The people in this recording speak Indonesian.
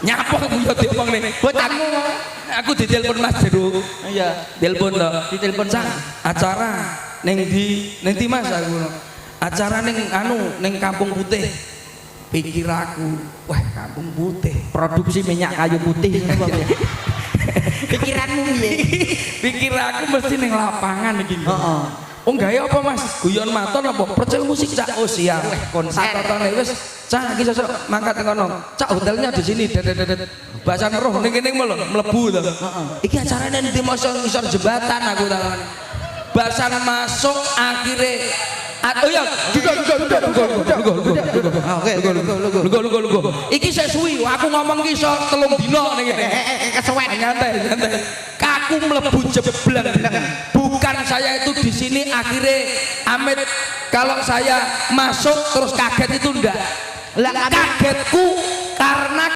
Nyapa yo diomong nih. Bocahmu Aku ditelepon Mas Jero. iya Telepon to. ditelepon Cak, acara ning ndi Mas aku. Acara ning ning Kampung Putih. Pikir aku, wah Kampung Putih. produksi minyak kayu putih ngono Pak. Pikiranmu piye? Pikir aku mesti ning lapangan iki. Heeh. Oh gawe apa Mas? Guyon maton apa? Percel musik Cak. Oh siap. konser. Satotone wis Cak iki sesuk mangkat teng kono. Cak hotelnya di sini. Bahasa roh ning kene mlebu to. Iki acarane ndi mosok ngisor jembatan aku takon. Basan masuk akhire oh ya, lugo. Iki sik suwi, aku ngomong ki iso 3 dina ning kene. Kesuwen Nyantai. Kaku mlebu jebleng. Bukan saya itu di sini akhirnya Amit kalau saya masuk terus kaget itu enggak. Lah kagetku karena